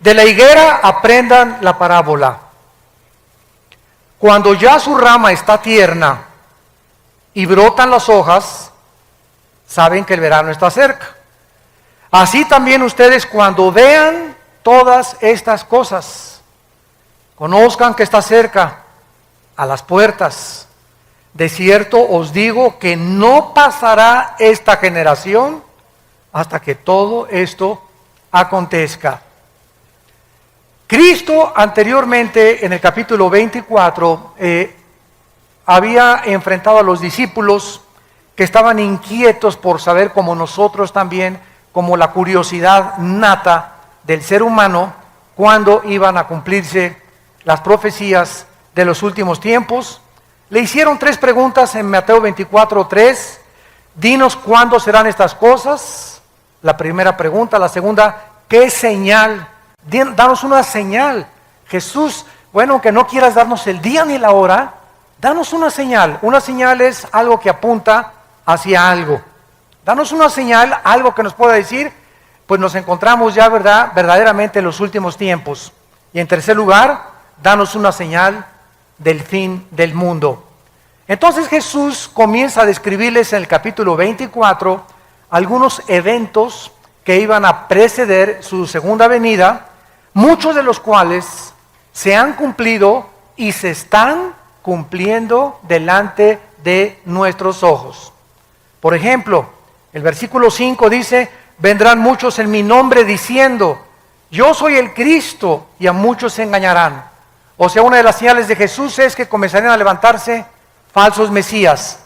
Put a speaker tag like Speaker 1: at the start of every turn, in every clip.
Speaker 1: De la higuera aprendan la parábola. Cuando ya su rama está tierna y brotan las hojas, saben que el verano está cerca. Así también ustedes, cuando vean todas estas cosas, conozcan que está cerca, a las puertas. De cierto os digo que no pasará esta generación hasta que todo esto acontezca. Cristo anteriormente, en el capítulo 24, había enfrentado a los discípulos que estaban inquietos por saber, como nosotros también, como la curiosidad nata del ser humano, cuándo iban a cumplirse las profecías de los últimos tiempos. Le hicieron 3 preguntas en Mateo 24:3. Dinos cuándo serán estas cosas. La primera pregunta. La segunda, ¿qué señal? Danos una señal. Jesús, bueno, aunque no quieras darnos el día ni la hora, danos una señal. Una señal es algo que apunta hacia algo. Danos una señal, algo que nos pueda decir, pues nos encontramos ya, ¿verdad?, verdaderamente en los últimos tiempos. Y en tercer lugar, danos una señal del fin del mundo. Entonces Jesús comienza a describirles en el capítulo 24 algunos eventos que iban a preceder su segunda venida, muchos de los cuales se han cumplido y se están cumpliendo delante de nuestros ojos. Por ejemplo, el versículo 5 dice: vendrán muchos en mi nombre diciendo, yo soy el Cristo, y a muchos se engañarán. O sea, una de las señales de Jesús es que comenzarían a levantarse falsos mesías.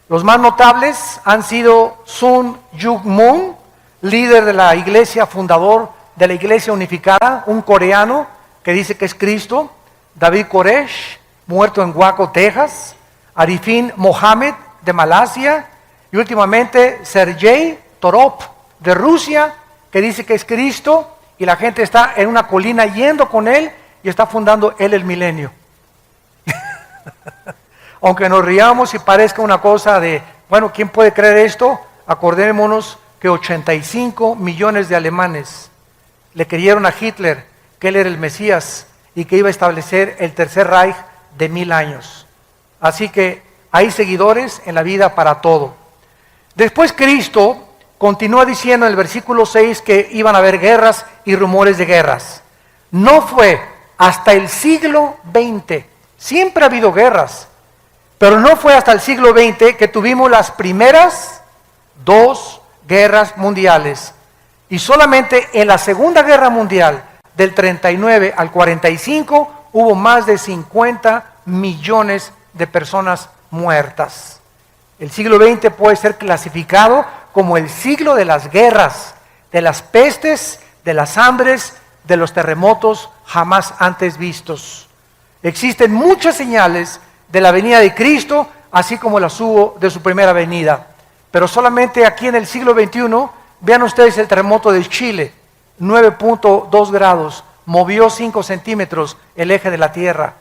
Speaker 1: Los más notables han sido Sun Myung Moon, líder de la iglesia, fundador de la iglesia unificada, un coreano que dice que es Cristo; David Koresh, muerto en Waco, Texas; Arifin Mohammed, de Malasia; y últimamente Sergei Torop, de Rusia, que dice que es Cristo, y la gente está en una colina yendo con él y está fundando él el milenio. Aunque nos riamos y parezca una cosa de, bueno, ¿quién puede creer esto? Acordémonos que 85 millones de alemanes le creyeron a Hitler que él era el Mesías y que iba a establecer el tercer Reich de 1000 años. Así que hay seguidores en la vida para todo. Después Cristo continúa diciendo en el versículo 6 que iban a haber guerras y rumores de guerras. No fue hasta el siglo XX, siempre ha habido guerras, pero no fue hasta el siglo XX que tuvimos las primeras 2 guerras mundiales. Y solamente en la Segunda Guerra Mundial, del 39 al 45, hubo más de 50 millones de personas muertas. El siglo XX puede ser clasificado como el siglo de las guerras, de las pestes, de las hambres, de los terremotos jamás antes vistos. Existen muchas señales de la venida de Cristo, así como las hubo de su primera venida. Pero solamente aquí en el siglo XXI, vean ustedes el terremoto de Chile, 9.2 grados, movió 5 centímetros el eje de la Tierra.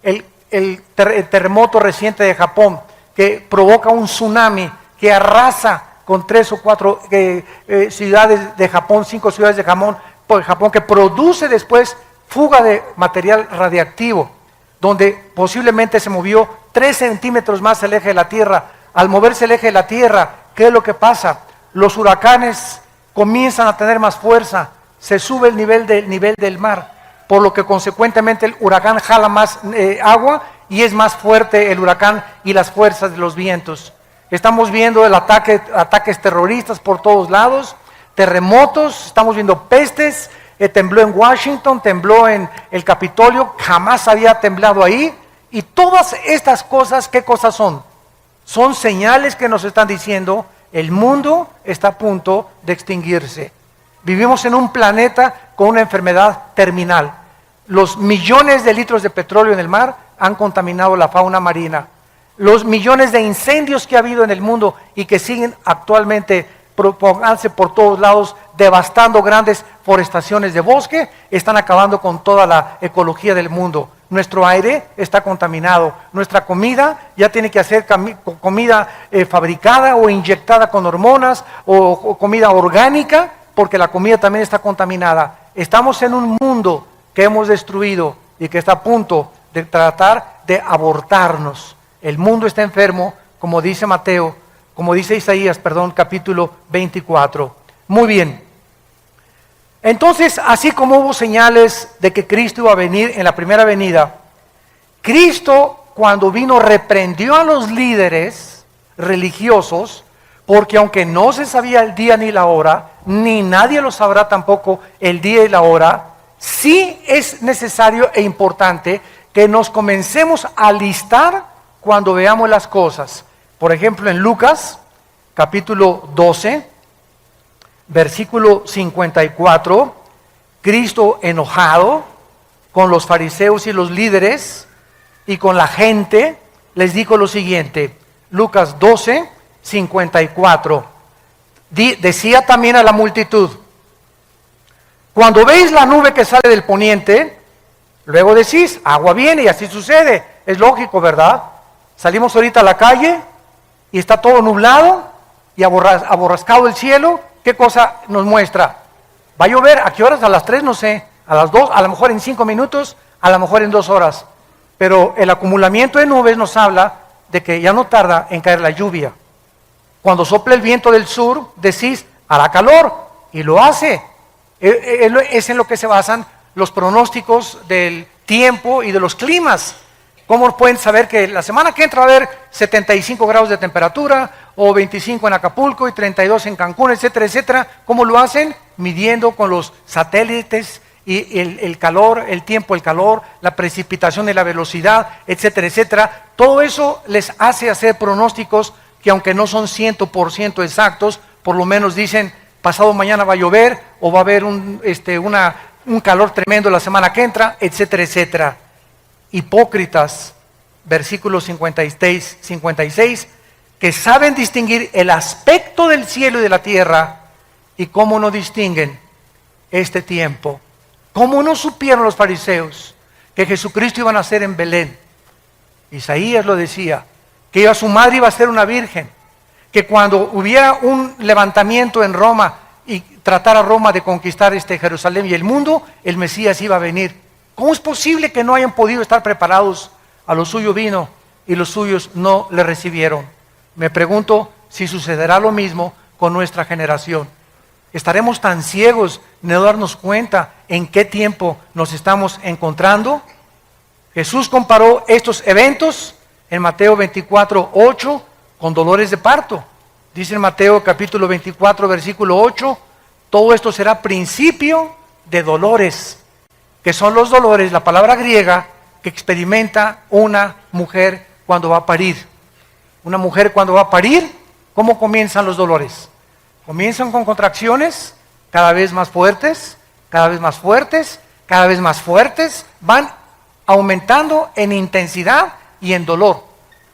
Speaker 1: El terremoto reciente de Japón, que provoca un tsunami que arrasa con 3 o 4 ciudades de Japón, 5 ciudades de Japón, que produce después fuga de material radiactivo, donde posiblemente se movió 3 centímetros más el eje de la Tierra. Al moverse el eje de la Tierra, ¿qué es lo que pasa? Los huracanes comienzan a tener más fuerza, se sube el nivel del mar, por lo que consecuentemente el huracán jala más agua y es más fuerte el huracán y las fuerzas de los vientos. Estamos viendo ataques terroristas por todos lados, terremotos, estamos viendo pestes, tembló en Washington, tembló en el Capitolio, jamás había temblado ahí. Y todas estas cosas, ¿qué cosas son? Son señales que nos están diciendo el mundo está a punto de extinguirse. Vivimos en un planeta con una enfermedad terminal. Los millones de litros de petróleo en el mar han contaminado la fauna marina. Los millones de incendios que ha habido en el mundo y que siguen actualmente propagándose por todos lados, devastando grandes forestaciones de bosque, están acabando con toda la ecología del mundo. Nuestro aire está contaminado, nuestra comida ya tiene que hacer comida fabricada o inyectada con hormonas o comida orgánica, porque la comida también está contaminada. Estamos en un mundo que hemos destruido y que está a punto de tratar de abortarnos. El mundo está enfermo, como dice Isaías, capítulo 24. Muy bien. Entonces, así como hubo señales de que Cristo iba a venir en la primera venida, Cristo, cuando vino, reprendió a los líderes religiosos, porque aunque no se sabía el día ni la hora, ni nadie lo sabrá tampoco el día y la hora, sí es necesario e importante que nos comencemos a alistar cuando veamos las cosas. Por ejemplo, en Lucas, capítulo 12, versículo 54, Cristo enojado con los fariseos y los líderes y con la gente, les dijo lo siguiente, Lucas 12, 54, decía también a la multitud, cuando veis la nube que sale del poniente, luego decís, agua viene, y así sucede, es lógico, ¿verdad? Salimos ahorita a la calle y está todo nublado y aborrascado el cielo. ¿Qué cosa nos muestra? ¿Va a llover? ¿A qué horas? A las 3, no sé, a las 2, a lo mejor en 5 minutos, a lo mejor en 2 horas. Pero el acumulamiento de nubes nos habla de que ya no tarda en caer la lluvia. Cuando sopla el viento del sur, decís, hará calor, y lo hace. Es en lo que se basan los pronósticos del tiempo y de los climas. ¿Cómo pueden saber que la semana que entra va a haber 75 grados de temperatura, o 25 en Acapulco y 32 en Cancún, etcétera, etcétera? ¿Cómo lo hacen? Midiendo con los satélites y el calor, el tiempo, el calor, la precipitación y la velocidad, etcétera, etcétera. Todo eso les hace hacer pronósticos que, aunque no son 100% exactos, por lo menos dicen, pasado mañana va a llover, o va a haber un calor tremendo la semana que entra, etcétera, etcétera. Hipócritas, versículos 56, que saben distinguir el aspecto del cielo y de la tierra, y cómo no distinguen este tiempo. ¿Cómo no supieron los fariseos que Jesucristo iba a nacer en Belén? Isaías lo decía, que su madre iba a ser una virgen, que cuando hubiera un levantamiento en Roma y tratara Roma de conquistar Jerusalén y el mundo, el Mesías iba a venir. ¿Cómo es posible que no hayan podido estar preparados? A lo suyo vino y los suyos no le recibieron. Me pregunto si sucederá lo mismo con nuestra generación. ¿Estaremos tan ciegos de no darnos cuenta en qué tiempo nos estamos encontrando? Jesús comparó estos eventos en Mateo 24, 8 con dolores de parto. Dice en Mateo capítulo 24, versículo 8, todo esto será principio de dolores, que son los dolores, la palabra griega, que experimenta una mujer cuando va a parir. Una mujer cuando va a parir, ¿cómo comienzan los dolores? Comienzan con contracciones cada vez más fuertes, cada vez más fuertes, cada vez más fuertes, van aumentando en intensidad y en dolor,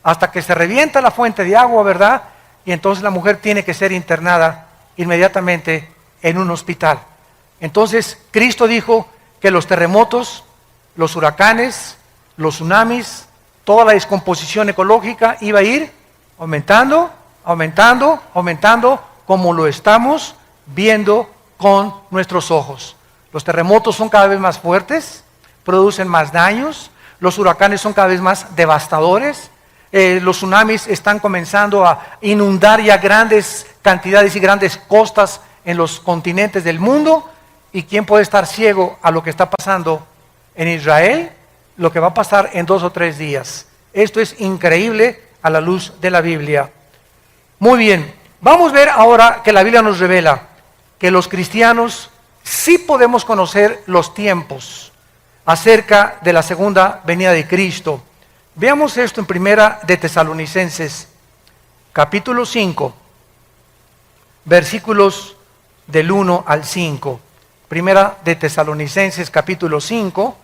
Speaker 1: hasta que se revienta la fuente de agua, ¿verdad? Y entonces la mujer tiene que ser internada inmediatamente en un hospital. Entonces Cristo dijo que los terremotos, los huracanes, los tsunamis, toda la descomposición ecológica iba a ir aumentando, aumentando, aumentando, como lo estamos viendo con nuestros ojos. Los terremotos son cada vez más fuertes, producen más daños, los huracanes son cada vez más devastadores, los tsunamis están comenzando a inundar ya grandes cantidades y grandes costas en los continentes del mundo. ¿Y quién puede estar ciego a lo que está pasando en Israel? Lo que va a pasar en 2 o 3 días. Esto es increíble a la luz de la Biblia. Muy bien, vamos a ver ahora que la Biblia nos revela que los cristianos sí podemos conocer los tiempos acerca de la segunda venida de Cristo. Veamos esto en Primera de Tesalonicenses, capítulo 5, versículos del 1 al 5. Primera de Tesalonicenses, capítulo 5,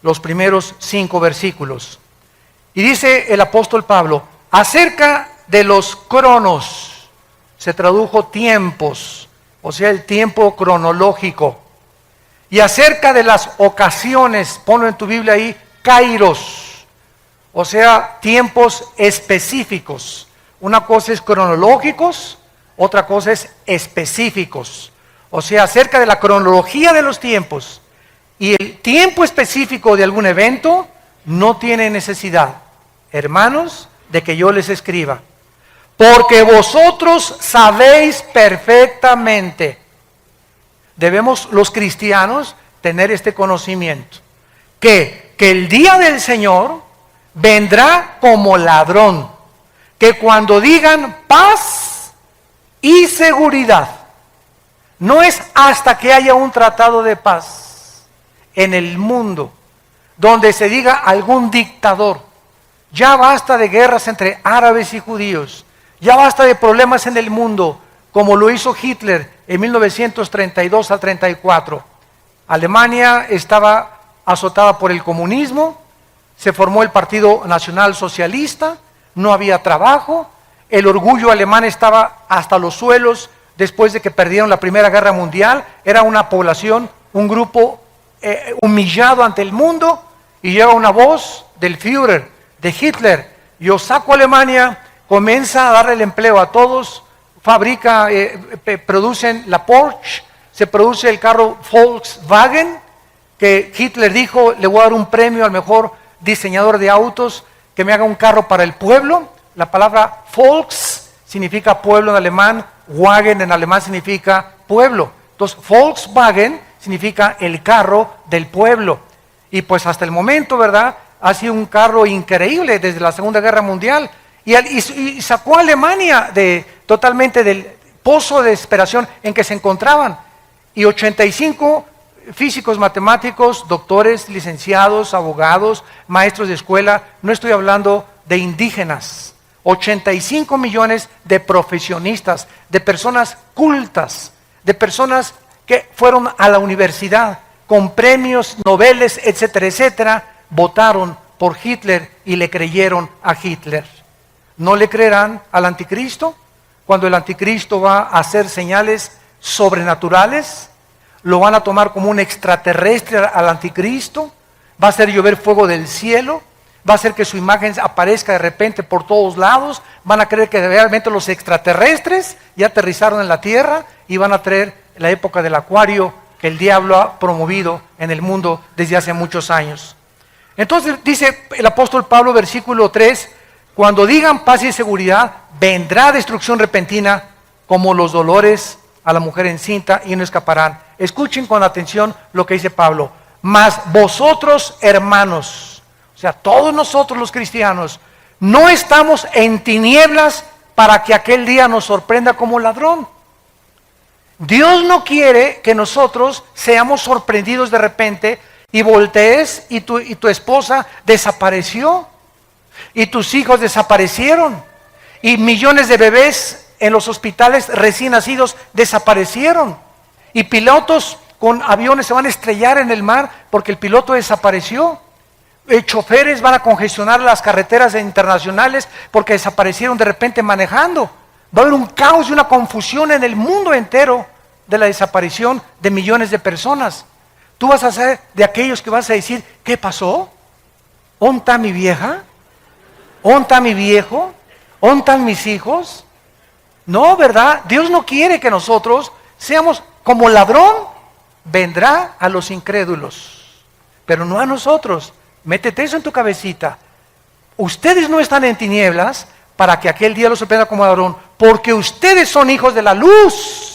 Speaker 1: los primeros 5 versículos. Y dice el apóstol Pablo, acerca de los cronos, se tradujo tiempos, o sea, el tiempo cronológico. Y acerca de las ocasiones, ponlo en tu Biblia ahí, kairos, o sea, tiempos específicos. Una cosa es cronológicos, otra cosa es específicos. o sea, acerca de la cronología de los tiempos y el tiempo específico de algún evento, no tiene necesidad, hermanos, de que yo les escriba. Porque vosotros sabéis perfectamente. Debemos los cristianos tener este conocimiento, que el día del Señor vendrá como ladrón, que cuando digan paz y seguridad, no es hasta que haya un tratado de paz en el mundo, donde se diga algún dictador, ya basta de guerras entre árabes y judíos, ya basta de problemas en el mundo, como lo hizo Hitler en 1932 al 34. Alemania estaba azotada por el comunismo, se formó el Partido Nacional Socialista, no había trabajo, el orgullo alemán estaba hasta los suelos después de que perdieron la Primera Guerra Mundial, era una población, un grupo humillado ante el mundo, y llega una voz del Führer, de Hitler: yo saco a Alemania, comienza a darle el empleo a todos, fabrica, producen la Porsche, se produce el carro Volkswagen, que Hitler dijo: le voy a dar un premio al mejor diseñador de autos que me haga un carro para el pueblo. La palabra Volks significa pueblo en alemán, Wagen en alemán significa pueblo. Entonces Volkswagen significa el carro del pueblo. Y pues hasta el momento, ¿verdad?, ha sido un carro increíble desde la Segunda Guerra Mundial. Y sacó a Alemania totalmente del pozo de desesperación en que se encontraban. Y 85 físicos, matemáticos, doctores, licenciados, abogados, maestros de escuela, no estoy hablando de indígenas, 85 millones de profesionistas, de personas cultas, de personas que fueron a la universidad con premios Nobel, etcétera, etcétera, votaron por Hitler y le creyeron a Hitler. ¿No le creerán al anticristo? Cuando el anticristo va a hacer señales sobrenaturales, lo van a tomar como un extraterrestre al anticristo, va a hacer llover fuego del cielo, va a hacer que su imagen aparezca de repente por todos lados, van a creer que realmente los extraterrestres ya aterrizaron en la tierra y van a traer la época del acuario que el diablo ha promovido en el mundo desde hace muchos años. Entonces dice el apóstol Pablo, versículo 3, cuando digan paz y seguridad, vendrá destrucción repentina como los dolores a la mujer encinta y no escaparán. Escuchen con atención lo que dice Pablo. Mas vosotros, hermanos, o sea, todos nosotros los cristianos, no estamos en tinieblas para que aquel día nos sorprenda como ladrón. Dios no quiere que nosotros seamos sorprendidos de repente y voltees y tu esposa desapareció y tus hijos desaparecieron y millones de bebés en los hospitales recién nacidos desaparecieron y pilotos con aviones se van a estrellar en el mar porque el piloto desapareció. Choferes van a congestionar las carreteras internacionales porque desaparecieron de repente manejando. Va a haber un caos y una confusión en el mundo entero de la desaparición de millones de personas. Tú vas a ser de aquellos que vas a decir: ¿qué pasó? ¿Dónde está mi vieja? ¿Dónde está mi viejo? ¿Dónde están mis hijos? No, ¿verdad? Dios no quiere que nosotros seamos como ladrón. Vendrá a los incrédulos, pero no a nosotros. Métete eso en tu cabecita. Ustedes no están en tinieblas para que aquel día los sorprenda como ladrón, porque ustedes son hijos de la luz.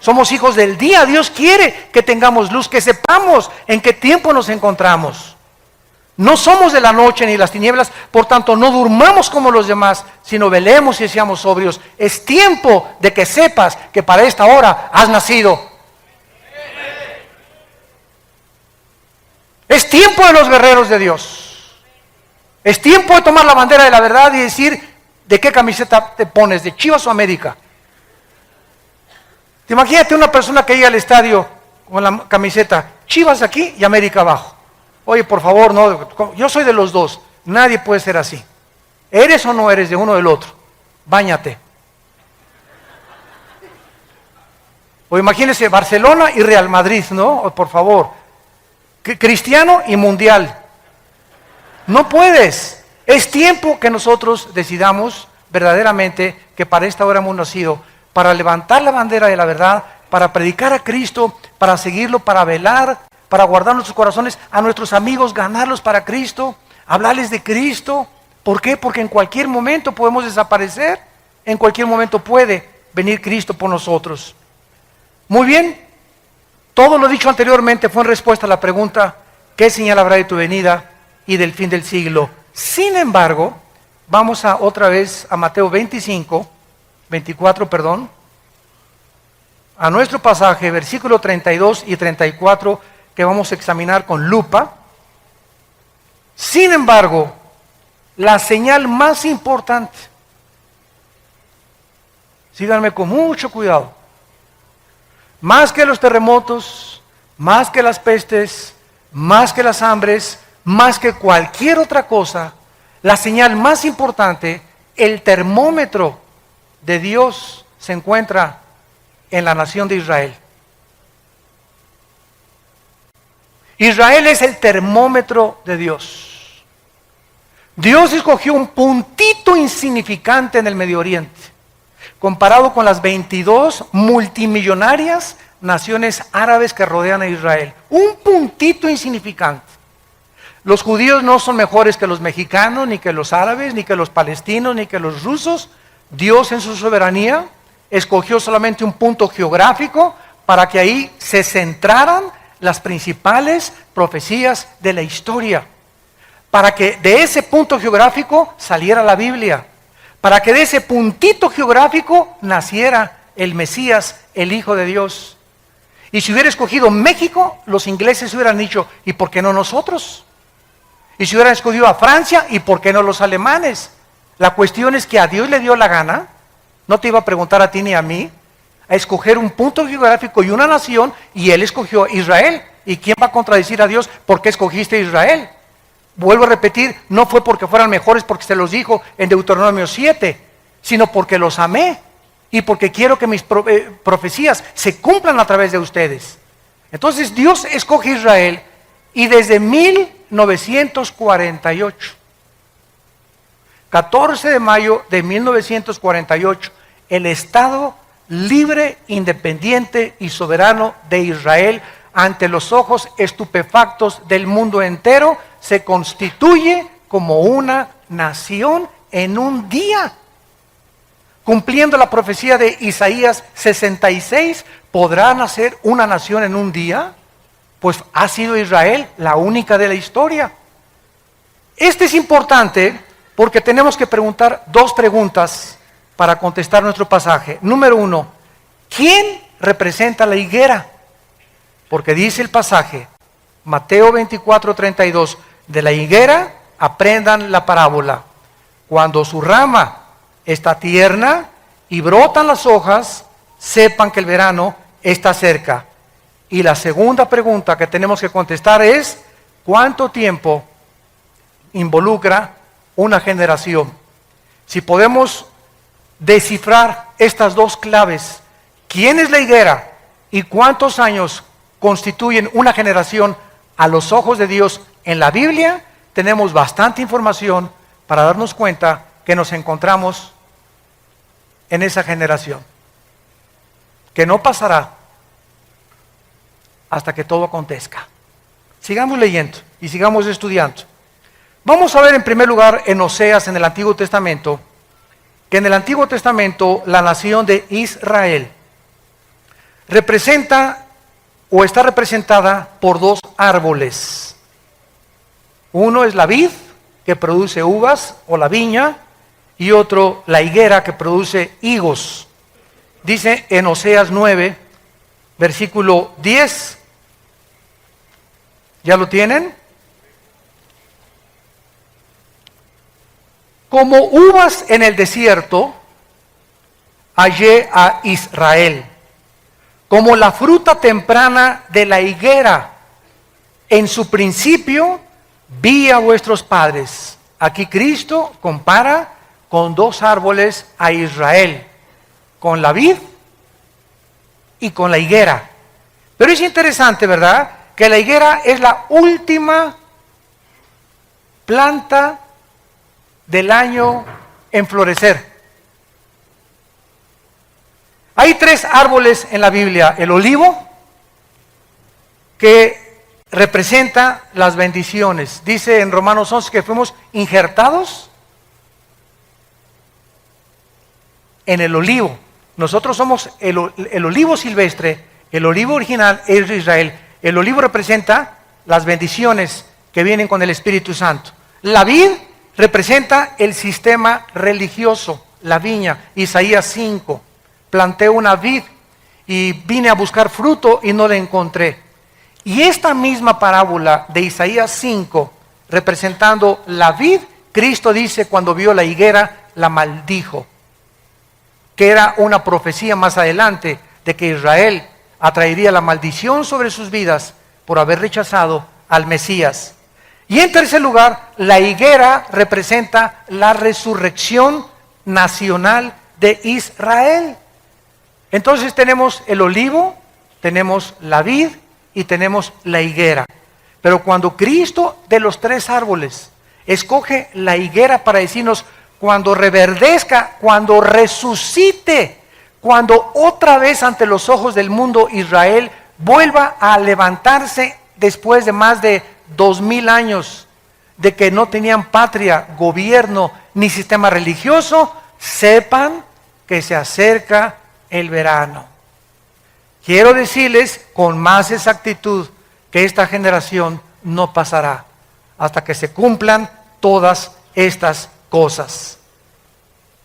Speaker 1: Somos hijos del día. Dios quiere que tengamos luz, que sepamos en qué tiempo nos encontramos. No somos de la noche ni las tinieblas, por tanto no durmamos como los demás, sino velemos y seamos sobrios. Es tiempo de que sepas que para esta hora has nacido. Es tiempo de los guerreros de Dios. Es tiempo de tomar la bandera de la verdad y decir: ¿de qué camiseta te pones? ¿De Chivas o América? Te imagínate una persona que llega al estadio con la camiseta Chivas aquí y América abajo. Oye, por favor, no, yo soy de los dos. Nadie puede ser así. ¿Eres o no eres de uno o del otro? Báñate. O imagínese Barcelona y Real Madrid, ¿no? Por favor. Cristiano y mundial. No puedes. Es tiempo que nosotros decidamos verdaderamente que para esta hora hemos nacido. para levantar la bandera de la verdad, para predicar a Cristo, para seguirlo, para velar, para guardar nuestros corazones, a nuestros amigos, ganarlos para Cristo, hablarles de Cristo. ¿Por qué? Porque en cualquier momento podemos desaparecer, en cualquier momento puede venir Cristo por nosotros. Muy bien, todo lo dicho anteriormente fue en respuesta a la pregunta, ¿qué señal habrá de tu venida y del fin del siglo? Sin embargo, vamos otra vez a Mateo 24, a nuestro pasaje, versículo 32 y 34, que vamos a examinar con lupa. Sin embargo, la señal más importante, síganme con mucho cuidado, más que los terremotos, más que las pestes, más que las hambres, más que cualquier otra cosa, la señal más importante, el termómetro de Dios se encuentra en la nación de Israel. Israel es el termómetro de Dios. Dios escogió un puntito insignificante en el Medio Oriente, comparado con las 22 multimillonarias naciones árabes que rodean a Israel. Un puntito insignificante. Los judíos no son mejores que los mexicanos, ni que los árabes, ni que los palestinos, ni que los rusos. Dios en su soberanía escogió solamente un punto geográfico para que ahí se centraran las principales profecías de la historia. Para que de ese punto geográfico saliera la Biblia. Para que de ese puntito geográfico naciera el Mesías, el Hijo de Dios. Y si hubiera escogido México, los ingleses hubieran dicho, ¿y por qué no nosotros? Y si hubieran escogido a Francia, ¿y por qué no los alemanes? La cuestión es que a Dios le dio la gana, no te iba a preguntar a ti ni a mí, a escoger un punto geográfico y una nación, y Él escogió Israel. ¿Y quién va a contradecir a Dios? ¿Por qué escogiste a Israel? Vuelvo a repetir, no fue porque fueran mejores porque se los dijo en Deuteronomio 7, sino porque los amé y porque quiero que mis profecías se cumplan a través de ustedes. Entonces Dios escoge a Israel y desde 1948, 14 de mayo de 1948, el Estado libre, independiente y soberano de Israel, ante los ojos estupefactos del mundo entero, se constituye como una nación en un día. Cumpliendo la profecía de Isaías 66, ¿podrá nacer una nación en un día? Pues ha sido Israel la única de la historia. Este es importante porque tenemos que preguntar dos preguntas para contestar nuestro pasaje. Número uno, ¿quién representa la higuera? Porque dice el pasaje, Mateo 24:32, de la higuera aprendan la parábola. Cuando su rama está tierna y brotan las hojas, sepan que el verano está cerca. Y la segunda pregunta que tenemos que contestar es, ¿cuánto tiempo involucra una generación? Si podemos descifrar estas dos claves, ¿quién es la higuera y cuántos años constituyen una generación a los ojos de Dios en la Biblia? Tenemos bastante información para darnos cuenta que nos encontramos en esa generación, que no pasará hasta que todo acontezca. Sigamos leyendo y sigamos estudiando. Vamos a ver en primer lugar en Oseas, en el Antiguo Testamento, que en el Antiguo Testamento la nación de Israel representa o está representada por dos árboles. Uno es la vid, que produce uvas, o la viña, y otro la higuera, que produce higos. Dice en Oseas 9, versículo 10, ¿ya lo tienen? Como uvas en el desierto, hallé a Israel. Como la fruta temprana de la higuera, en su principio vi a vuestros padres. Aquí Cristo compara con dos árboles a Israel, con la vid y con la higuera. Pero es interesante, ¿verdad?, que la higuera es la última planta del año en florecer. Hay 3 árboles en la Biblia. El olivo, que representa las bendiciones. Dice en Romanos 11 que fuimos injertados en el olivo. Nosotros somos el olivo silvestre, el olivo original es de Israel. El olivo representa las bendiciones que vienen con el Espíritu Santo. La vid representa el sistema religioso, la viña. Isaías 5, planté una vid y vine a buscar fruto y no la encontré. Y esta misma parábola de Isaías 5, representando la vid, Cristo dice cuando vio la higuera, la maldijo, que era una profecía más adelante de que Israel atraería la maldición sobre sus vidas por haber rechazado al Mesías. Y en tercer lugar, la higuera representa la resurrección nacional de Israel. Entonces tenemos el olivo, tenemos la vid y tenemos la higuera. Pero cuando Cristo de los 3 árboles escoge la higuera para decirnos cuando reverdezca, cuando resucite, cuando otra vez ante los ojos del mundo Israel vuelva a levantarse después de más de 2000 años de que no tenían patria, gobierno ni sistema religioso, sepan que se acerca el verano. Quiero decirles con más exactitud que esta generación no pasará hasta que se cumplan todas estas cosas.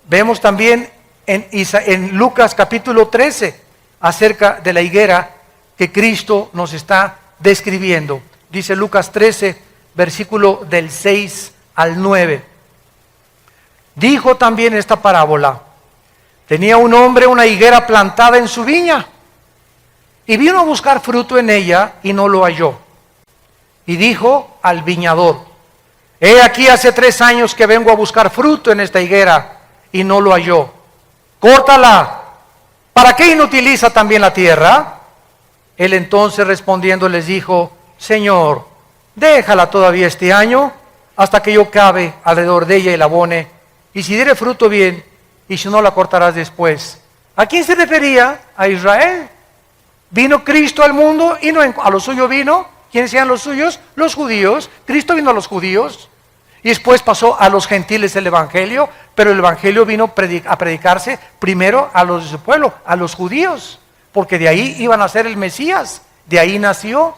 Speaker 1: Vemos también en Lucas capítulo 13 acerca de la higuera que Cristo nos está describiendo. Dice Lucas 13, versículo del 6 al 9. Dijo también esta parábola: tenía un hombre una higuera plantada en su viña, y vino a buscar fruto en ella y no lo halló. Y dijo al viñador: he aquí hace 3 años que vengo a buscar fruto en esta higuera y no lo halló. Córtala. ¿Para qué inutiliza también la tierra? Él entonces respondiendo les dijo: Señor, déjala todavía este año hasta que yo cabe alrededor de ella y la abone, y si diere fruto bien, y si no la cortarás después. ¿A quién se refería? A Israel. Vino Cristo al mundo y no a lo suyo vino. ¿Quiénes eran los suyos? Los judíos. Cristo vino a los judíos y después pasó a los gentiles el evangelio, pero el evangelio vino a predicarse primero a los de su pueblo, a los judíos, porque de ahí iban a ser el Mesías, de ahí nació.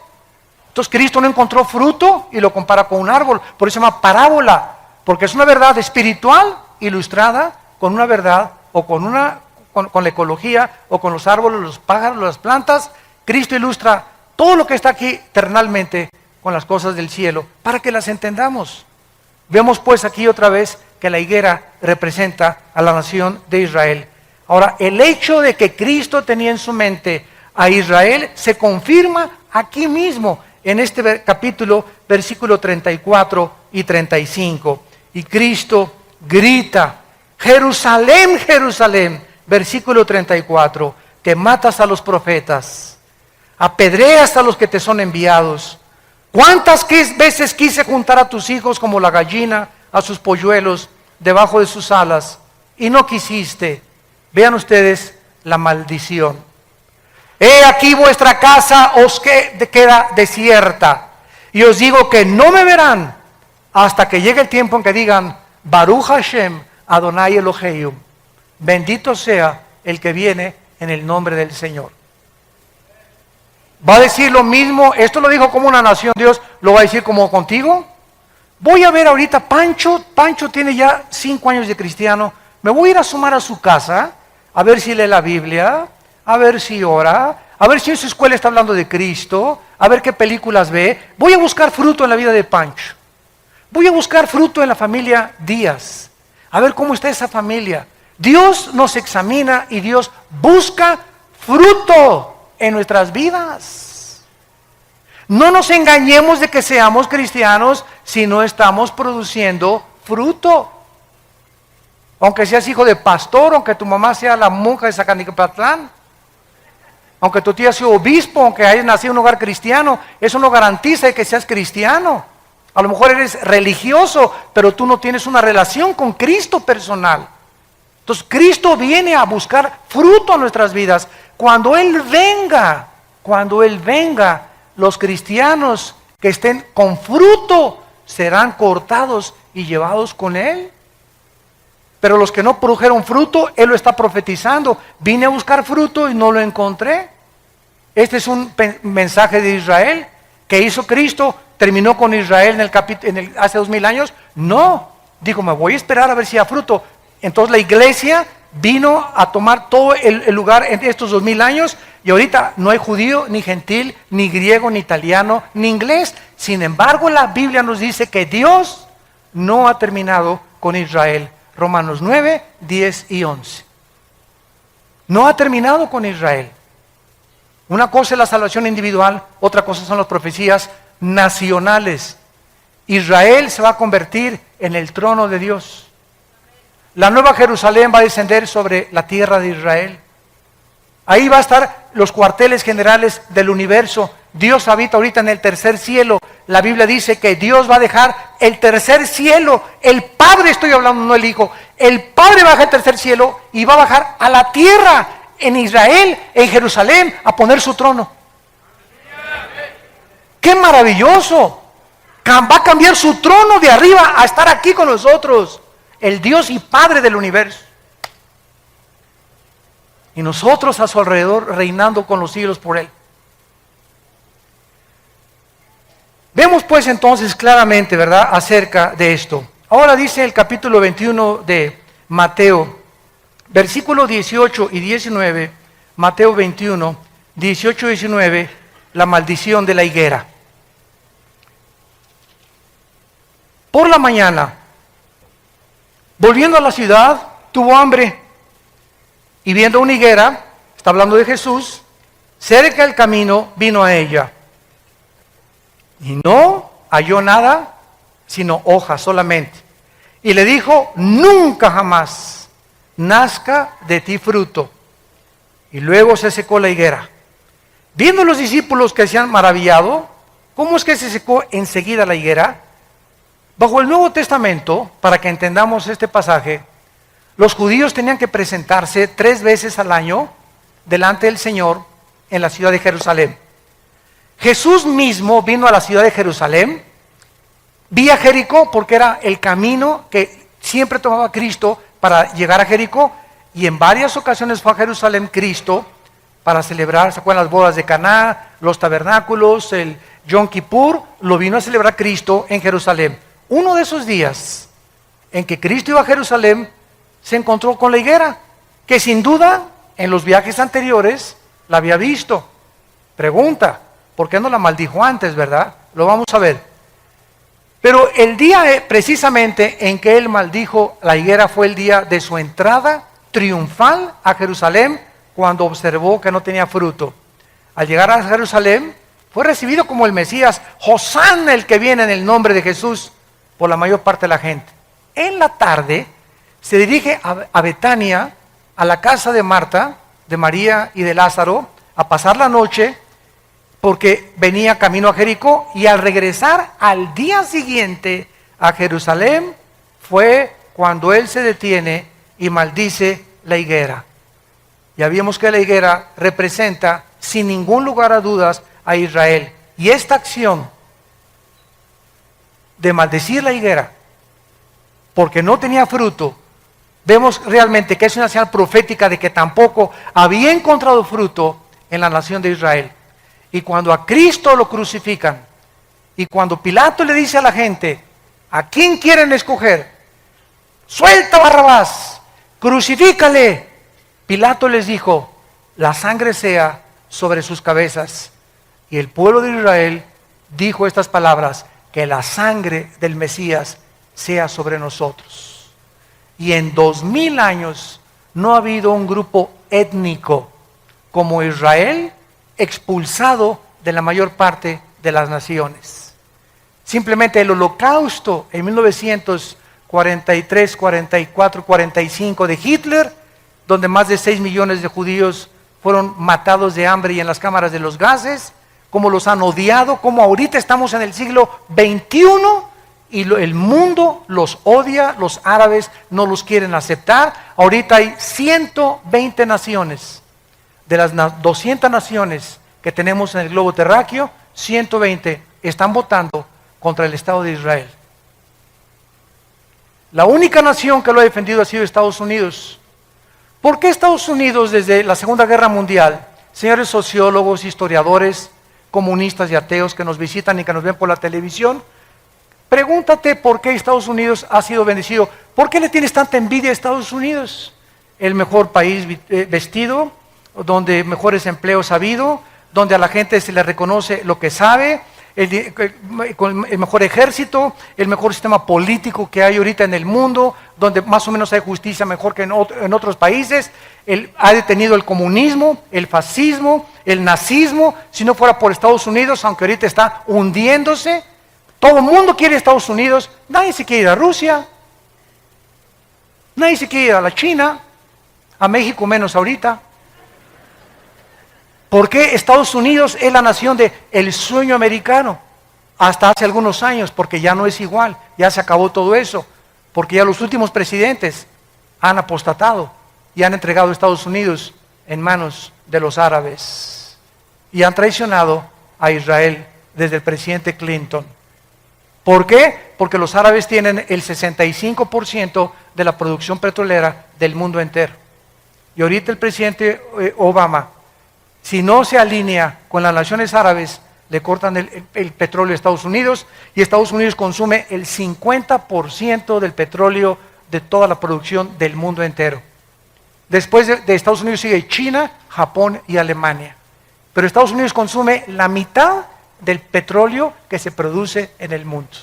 Speaker 1: Entonces Cristo no encontró fruto y lo compara con un árbol, por eso se llama parábola, porque es una verdad espiritual ilustrada con una verdad o con la ecología o con los árboles, los pájaros, las plantas. Cristo ilustra todo lo que está aquí terrenalmente con las cosas del cielo para que las entendamos. Vemos pues aquí otra vez que la higuera representa a la nación de Israel. Ahora, el hecho de que Cristo tenía en su mente a Israel se confirma aquí mismo en este capítulo, versículo 34 y 35. Y Cristo grita: Jerusalén, Jerusalén, versículo 34, que matas a los profetas, apedreas a los que te son enviados. ¿Cuántas veces quise juntar a tus hijos como la gallina a sus polluelos debajo de sus alas, y no quisiste? Vean ustedes la maldición. He aquí vuestra casa os queda desierta, y os digo que no me verán hasta que llegue el tiempo en que digan: Baruch Hashem Adonai Elohim, bendito sea el que viene en el nombre del Señor. ¿Va a decir lo mismo? Esto lo dijo como una nación, Dios lo va a decir como contigo. Voy a ver ahorita, Pancho tiene ya 5 años de cristiano, me voy a ir a sumar a su casa, a ver si lee la Biblia, a ver si ora, a ver si en su escuela está hablando de Cristo, a ver qué películas ve. Voy a buscar fruto en la vida de Pancho, voy a buscar fruto en la familia Díaz, a ver cómo está esa familia. Dios nos examina y Dios busca fruto en nuestras vidas. No nos engañemos de que seamos cristianos si no estamos produciendo fruto. Aunque seas hijo de pastor, aunque tu mamá sea la monja de Zacanicapatlán, aunque tu tía sea obispo, aunque hayas nacido en un hogar cristiano, eso no garantiza que seas cristiano. A lo mejor eres religioso, pero tú no tienes una relación con Cristo personal. Entonces Cristo viene a buscar fruto a nuestras vidas. Cuando Él venga, los cristianos que estén con fruto serán cortados y llevados con Él. Pero los que no produjeron fruto, Él lo está profetizando. Vine a buscar fruto y no lo encontré. Este es un mensaje de Israel que hizo Cristo. ¿Terminó con Israel hace 2000 años? No, dijo, me voy a esperar a ver si hay fruto. Entonces la iglesia vino a tomar todo el lugar en estos 2000 años y ahorita no hay judío, ni gentil, ni griego, ni italiano, ni inglés. Sin embargo, la Biblia nos dice que Dios no ha terminado con Israel. Romanos 9, 10 y 11. No ha terminado con Israel. Una cosa es la salvación individual, otra cosa son las profecías nacionales. Israel se va a convertir en el trono de Dios. La nueva Jerusalén va a descender sobre la tierra de Israel. Ahí va a estar los cuarteles generales del universo. Dios habita ahorita en el tercer cielo. La Biblia dice que Dios va a dejar el tercer cielo. El Padre, estoy hablando, no el Hijo. El Padre va a dejar el tercer cielo y va a bajar a la tierra, en Israel, en Jerusalén, a poner su trono. ¡Qué maravilloso! Va a cambiar su trono de arriba a estar aquí con nosotros. El Dios y Padre del universo. Y nosotros a su alrededor reinando con los siglos por Él. Vemos pues entonces claramente, ¿verdad?, acerca de esto. Ahora dice el capítulo 21 de Mateo, versículos 18 y 19, Mateo 21, 18 y 19, la maldición de la higuera. Por la mañana, volviendo a la ciudad, tuvo hambre y viendo una higuera, está hablando de Jesús, cerca del camino vino a ella y no halló nada sino hojas solamente. Y le dijo, nunca jamás nazca de ti fruto. Y luego se secó la higuera. Viendo los discípulos que se han maravillado, ¿cómo es que se secó enseguida la higuera? Bajo el Nuevo Testamento, para que entendamos este pasaje, los judíos tenían que presentarse 3 veces al año delante del Señor en la ciudad de Jerusalén. Jesús mismo vino a la ciudad de Jerusalén, vía Jericó, porque era el camino que siempre tomaba Cristo para llegar a Jericó, y en varias ocasiones fue a Jerusalén Cristo para celebrar, ¿se acuerdan las bodas de Caná, los tabernáculos, el Yom Kippur? Lo vino a celebrar Cristo en Jerusalén. Uno de esos días en que Cristo iba a Jerusalén, se encontró con la higuera, que sin duda en los viajes anteriores la había visto. Pregunta, ¿por qué no la maldijo antes, verdad? Lo vamos a ver. Pero el día precisamente en que él maldijo la higuera fue el día de su entrada triunfal a Jerusalén, cuando observó que no tenía fruto. Al llegar a Jerusalén, fue recibido como el Mesías, Hosana, el que viene en el nombre de Jesús, por la mayor parte de la gente. En la tarde se dirige a Betania, a la casa de Marta, de María y de Lázaro, a pasar la noche, porque venía camino a Jericó, y al regresar al día siguiente a Jerusalén, fue cuando él se detiene y maldice la higuera. Ya vimos que la higuera representa, sin ningún lugar a dudas, a Israel. Y esta acción de maldecir la higuera, porque no tenía fruto, vemos realmente que es una señal profética de que tampoco había encontrado fruto en la nación de Israel. Y cuando a Cristo lo crucifican, y cuando Pilato le dice a la gente, ¿a quién quieren escoger? Suelta a Barrabás, crucifícale. Pilato les dijo, la sangre sea sobre sus cabezas. Y el pueblo de Israel dijo estas palabras, que la sangre del Mesías sea sobre nosotros. Y en 2000 años no ha habido un grupo étnico como Israel expulsado de la mayor parte de las naciones. Simplemente el holocausto en 1943, 44, 45 de Hitler, donde más de 6 millones de judíos fueron matados de hambre y en las cámaras de los gases, como los han odiado, como ahorita estamos en el siglo XXI el mundo los odia, los árabes no los quieren aceptar. Ahorita hay 120 naciones, de las 200 naciones que tenemos en el globo terráqueo, 120 están votando contra el Estado de Israel. La única nación que lo ha defendido ha sido Estados Unidos. ¿Por qué Estados Unidos desde la Segunda Guerra Mundial? Señores sociólogos, historiadores, comunistas y ateos que nos visitan y que nos ven por la televisión, pregúntate por qué Estados Unidos ha sido bendecido. ¿Por qué le tienes tanta envidia a Estados Unidos? El mejor país vestido, donde mejores empleos ha habido, donde a la gente se le reconoce lo que sabe, con el mejor ejército, el mejor sistema político que hay ahorita en el mundo, donde más o menos hay justicia mejor que en otros países. Ha detenido el comunismo, el fascismo, el nazismo. Si no fuera por Estados Unidos, aunque ahorita está hundiéndose, todo el mundo quiere Estados Unidos. Nadie se quiere ir a Rusia, nadie se quiere ir a la China, a México menos ahorita. ¿Por qué Estados Unidos es la nación del sueño americano? Hasta hace algunos años, porque ya no es igual, ya se acabó todo eso, porque ya los últimos presidentes han apostatado y han entregado a Estados Unidos en manos de los árabes y han traicionado a Israel desde el presidente Clinton. ¿Por qué? Porque los árabes tienen el 65% de la producción petrolera del mundo entero. Y ahorita el presidente Obama, si no se alinea con las naciones árabes, le cortan el petróleo a Estados Unidos, y Estados Unidos consume el 50% del petróleo de toda la producción del mundo entero. Después de Estados Unidos sigue China, Japón y Alemania. Pero Estados Unidos consume la mitad del petróleo que se produce en el mundo.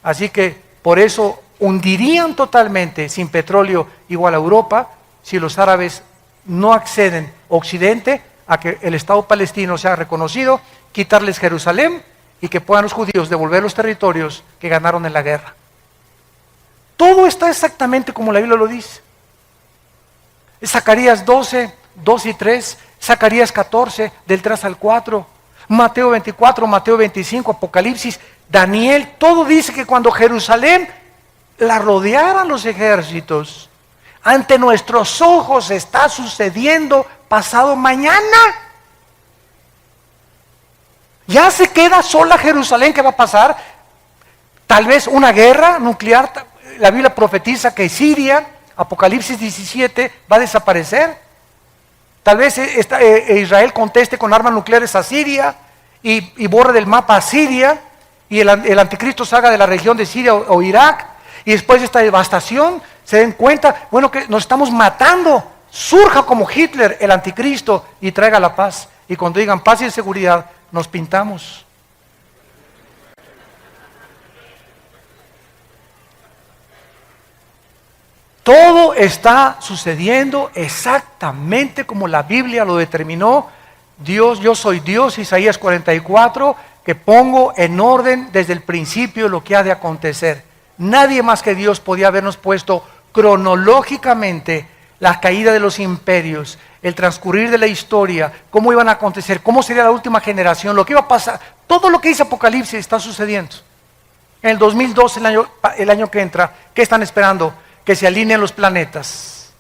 Speaker 1: Así que por eso hundirían totalmente sin petróleo igual a Europa si los árabes no acceden, Occidente, a que el Estado palestino sea reconocido, quitarles Jerusalén y que puedan los judíos devolver los territorios que ganaron en la guerra. Todo está exactamente como la Biblia lo dice. Zacarías 12, 2 y 3, Zacarías 14, del 3 al 4, Mateo 24, Mateo 25, Apocalipsis, Daniel, todo dice que cuando Jerusalén la rodearan los ejércitos, ante nuestros ojos está sucediendo pasado mañana. Ya se queda sola Jerusalén. ¿Qué va a pasar? Tal vez una guerra nuclear. La Biblia profetiza que Siria, Apocalipsis 17, va a desaparecer. Tal vez Israel conteste con armas nucleares a Siria y borre del mapa a Siria, y el anticristo salga de la región de Siria o Irak, y después de esta devastación se den cuenta, bueno, que nos estamos matando, surja como Hitler el anticristo y traiga la paz. Y cuando digan paz y seguridad, nos pintamos. Todo está sucediendo exactamente como la Biblia lo determinó. Dios, yo soy Dios, Isaías 44, que pongo en orden desde el principio lo que ha de acontecer. Nadie más que Dios podía habernos puesto cronológicamente la caída de los imperios, el transcurrir de la historia, cómo iban a acontecer, cómo sería la última generación, lo que iba a pasar. Todo lo que dice Apocalipsis está sucediendo. En el 2012, el año que entra, ¿qué están esperando? Que se alineen los planetas.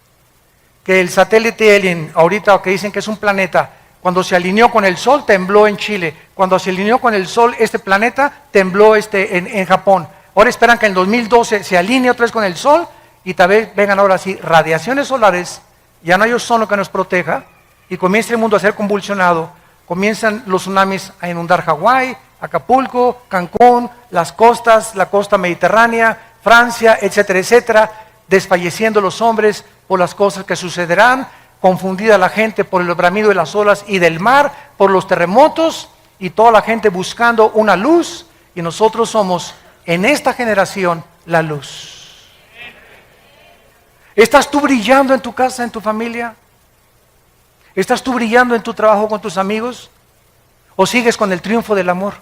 Speaker 1: Que el satélite Alien, ahorita que dicen que es un planeta, cuando se alineó con el Sol, tembló en Chile. Cuando se alineó con el Sol, este planeta, tembló en Japón. Ahora esperan que en el 2012 se alinee otra vez con el Sol y tal vez vengan ahora sí radiaciones solares, ya no hay ozono que nos proteja y comienza el mundo a ser convulsionado, comienzan los tsunamis a inundar Hawái, Acapulco, Cancún, las costas, la costa mediterránea, Francia, etcétera, etcétera, desfalleciendo los hombres por las cosas que sucederán, confundida la gente por el bramido de las olas y del mar, por los terremotos y toda la gente buscando una luz, y nosotros somos en esta generación la luz. ¿Estás tú brillando en tu casa, en tu familia? ¿Estás tú brillando en tu trabajo con tus amigos? ¿O sigues con el triunfo del amor?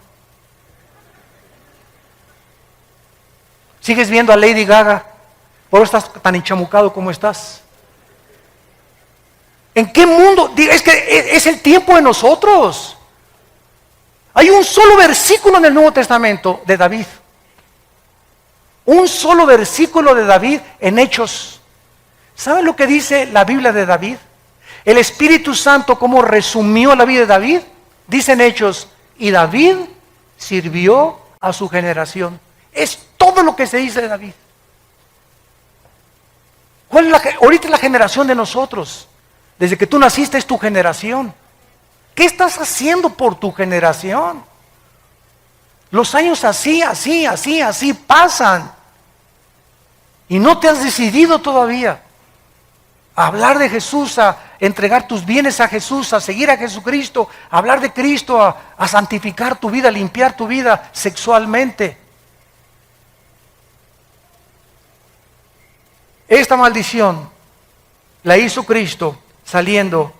Speaker 1: ¿Sigues viendo a Lady Gaga? ¿Por eso estás tan enchamucado como estás? ¿En qué mundo? Es que es el tiempo de nosotros. Hay un solo versículo en el Nuevo Testamento de David. Un solo versículo de David en Hechos. ¿Saben lo que dice la Biblia de David? El Espíritu Santo, ¿cómo resumió la vida de David? Dice en Hechos, y David sirvió a su generación. Es todo lo que se dice de David. ¿Cuál es ahorita es la generación de nosotros? Desde que tú naciste es tu generación. ¿Qué estás haciendo por tu generación? Los años así pasan. Y no te has decidido todavía a hablar de Jesús, a entregar tus bienes a Jesús, a seguir a Jesucristo, a hablar de Cristo, a santificar tu vida, a limpiar tu vida sexualmente. Esta maldición la hizo Cristo saliendo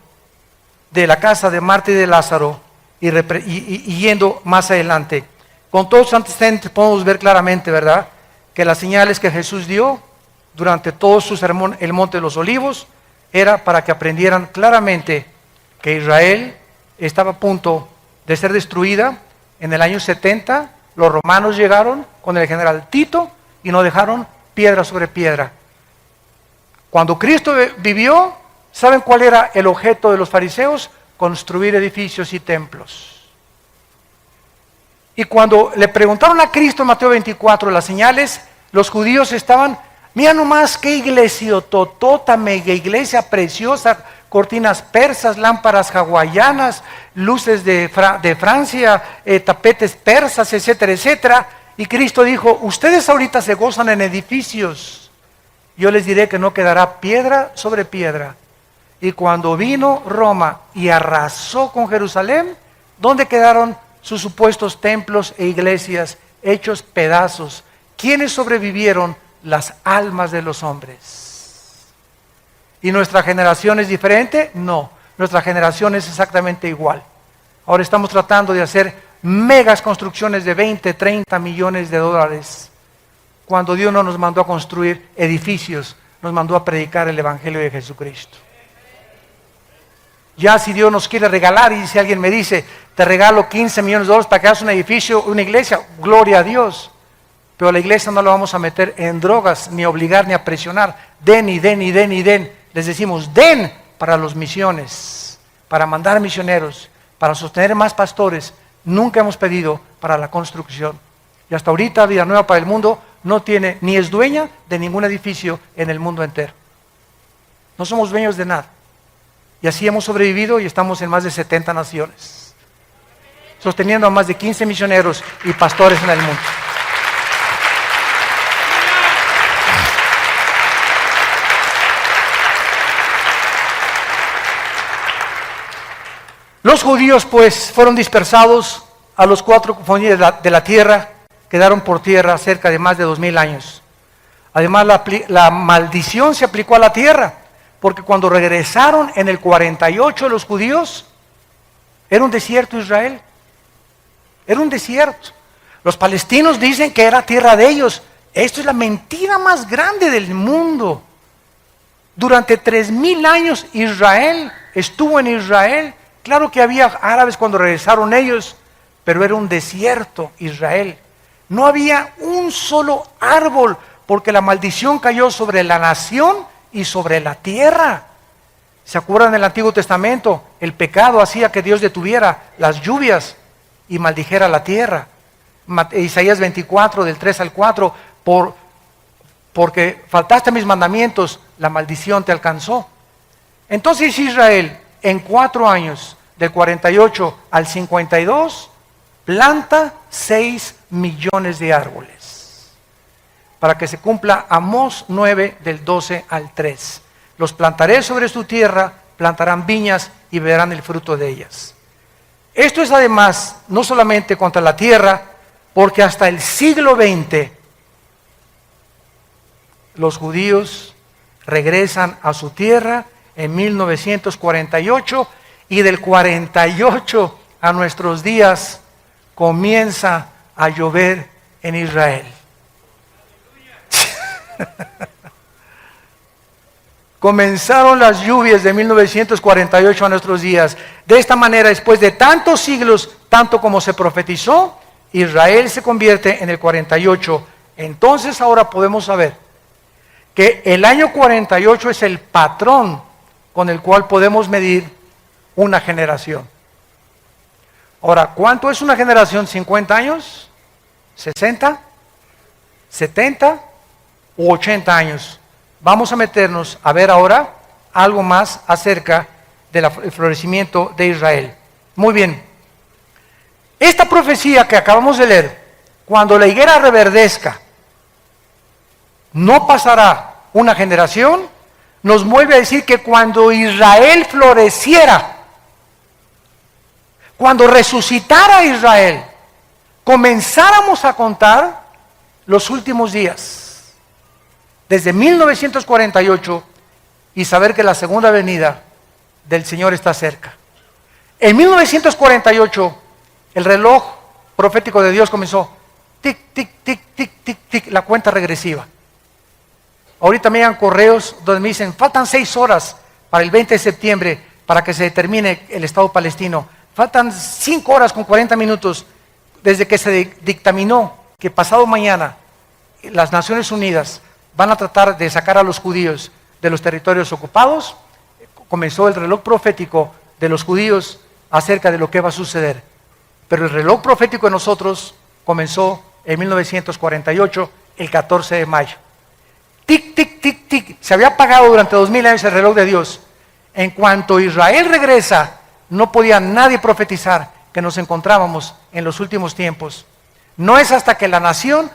Speaker 1: de la casa de Marta y de Lázaro y yendo más adelante. Con todos los antecedentes podemos ver claramente, ¿verdad?, que las señales que Jesús dio durante todo su sermón, el Monte de los Olivos, era para que aprendieran claramente que Israel estaba a punto de ser destruida. En el año 70, los romanos llegaron con el general Tito y no dejaron piedra sobre piedra. Cuando Cristo vivió, ¿saben cuál era el objeto de los fariseos? Construir edificios y templos. Y cuando le preguntaron a Cristo en Mateo 24 las señales, los judíos estaban, mira nomás qué iglesia totota, mega iglesia preciosa, cortinas persas, lámparas hawaianas, luces de Francia, tapetes persas, etcétera, etcétera. Y Cristo dijo, ustedes ahorita se gozan en edificios, yo les diré que no quedará piedra sobre piedra. Y cuando vino Roma y arrasó con Jerusalén, ¿dónde quedaron sus supuestos templos e iglesias hechos pedazos? ¿Quiénes sobrevivieron? Las almas de los hombres. ¿Y nuestra generación es diferente? No, nuestra generación es exactamente igual. Ahora estamos tratando de hacer megas construcciones de 20, 30 millones de dólares, cuando Dios no nos mandó a construir edificios, nos mandó a predicar el Evangelio de Jesucristo. Ya si Dios nos quiere regalar, y si alguien me dice, te regalo 15 millones de dólares para que hagas un edificio, una iglesia, gloria a Dios. Pero a la iglesia no la vamos a meter en drogas, ni a obligar, ni a presionar. Den y den y den y den. Les decimos, den para las misiones, para mandar misioneros, para sostener más pastores. Nunca hemos pedido para la construcción. Y hasta ahorita Vida Nueva para el Mundo no tiene, ni es dueña de ningún edificio en el mundo entero. No somos dueños de nada. Y así hemos sobrevivido y estamos en más de 70 naciones, sosteniendo a más de 15 misioneros y pastores en el mundo. Los judíos pues fueron dispersados a los 4 confines de la tierra, quedaron por tierra cerca de más de 2000 años. Además la maldición se aplicó a la tierra, porque cuando regresaron en el 48 los judíos, era un desierto Israel, era un desierto. Los palestinos dicen que era tierra de ellos. Esto es la mentira más grande del mundo. Durante 3000 años Israel estuvo en Israel. Claro que había árabes cuando regresaron ellos, pero era un desierto Israel. No había un solo árbol, porque la maldición cayó sobre la nación y sobre la tierra. ¿Se acuerdan del Antiguo Testamento? El pecado hacía que Dios detuviera las lluvias y maldijera la tierra. Isaías 24, del 3 al 4, porque faltaste a mis mandamientos, la maldición te alcanzó. Entonces Israel, en 4 años, del 48 al 52, planta 6 millones de árboles, para que se cumpla Amós 9, del 12 al 3. Los plantaré sobre su tierra, plantarán viñas y verán el fruto de ellas. Esto es además no solamente contra la tierra, porque hasta el siglo XX los judíos regresan a su tierra en 1948, y del 48 a nuestros días comienza a llover en Israel. Comenzaron las lluvias de 1948 a nuestros días. De esta manera, después de tantos siglos, tanto como se profetizó, Israel se convierte en el 48 Entonces ahora podemos saber que el año 48 es el patrón con el cual podemos medir una generación. Ahora, ¿cuánto es una generación? ¿50 años? ¿60? ¿70? ¿U 80 años? Vamos a meternos a ver ahora algo más acerca del florecimiento de Israel. Muy bien. Esta profecía que acabamos de leer, cuando la higuera reverdezca, no pasará una generación, nos vuelve a decir que cuando Israel floreciera, cuando resucitara Israel, comenzáramos a contar los últimos días, desde 1948, y saber que la segunda venida del Señor está cerca. En 1948, el reloj profético de Dios comenzó, tic, tic, tic, tic, tic, tic, la cuenta regresiva. Ahorita me llegan correos donde me dicen, faltan 6 horas para el 20 de septiembre para que se determine el Estado palestino. Faltan 5 horas con 40 minutos desde que se dictaminó que pasado mañana las Naciones Unidas van a tratar de sacar a los judíos de los territorios ocupados. Comenzó el reloj profético de los judíos acerca de lo que va a suceder. Pero el reloj profético de nosotros comenzó en 1948, el 14 de mayo. Tic, tic, tic, tic. Se había apagado durante 2000 años el reloj de Dios. En cuanto Israel regresa, no podía nadie profetizar que nos encontrábamos en los últimos tiempos. No es hasta que la nación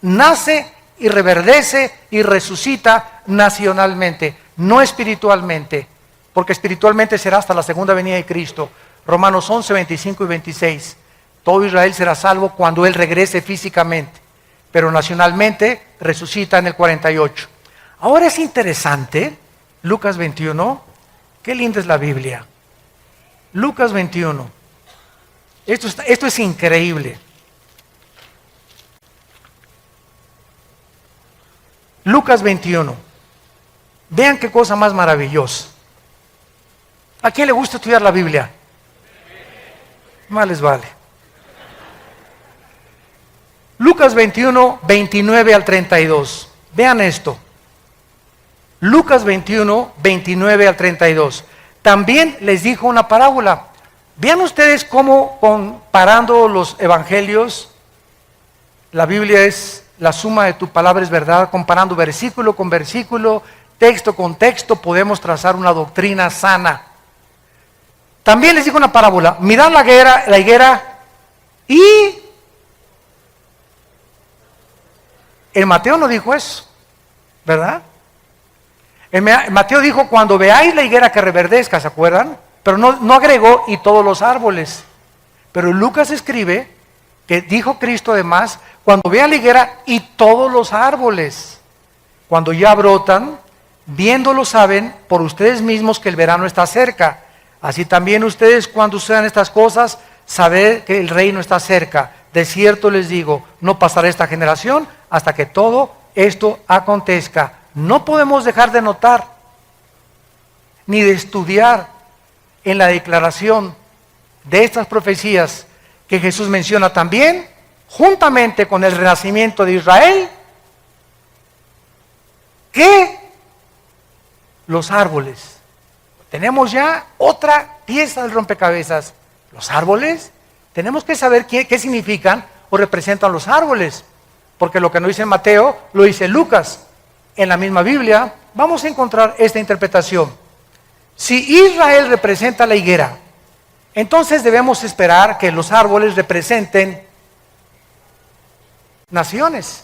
Speaker 1: nace y reverdece y resucita nacionalmente, no espiritualmente, porque espiritualmente será hasta la segunda venida de Cristo. Romanos 11, 25 y 26. Todo Israel será salvo cuando Él regrese físicamente, pero nacionalmente resucita en el 48. Ahora es interesante, Lucas 21, qué linda es la Biblia. Lucas 21, esto es increíble. Lucas 21, vean qué cosa más maravillosa. ¿A quién le gusta estudiar la Biblia? Más les vale. Lucas 21, 29 al 32. Vean esto. Lucas 21, 29 al 32. También les dijo una parábola. Vean ustedes cómo comparando los evangelios, la Biblia es la suma de tu palabra es verdad, comparando versículo con versículo, texto con texto, podemos trazar una doctrina sana. También les dijo una parábola. Mirad la higuera y... El Mateo no dijo eso, ¿verdad? El Mateo dijo, cuando veáis la higuera que reverdezca, ¿se acuerdan? Pero no agregó, y todos los árboles. Pero Lucas escribe que dijo Cristo además, cuando vea la higuera y todos los árboles, cuando ya brotan, viéndolo saben por ustedes mismos que el verano está cerca. Así también ustedes cuando sucedan estas cosas, sabed que el reino está cerca. De cierto les digo, no pasará esta generación hasta que todo esto acontezca. No podemos dejar de notar, ni de estudiar en la declaración de estas profecías que Jesús menciona también, juntamente con el renacimiento de Israel, que los árboles. Tenemos ya otra pieza del rompecabezas. Los árboles, tenemos que saber qué significan o representan los árboles, porque lo que no dice Mateo, lo dice Lucas. En la misma Biblia vamos a encontrar esta interpretación. Si Israel representa la higuera, entonces debemos esperar que los árboles representen naciones.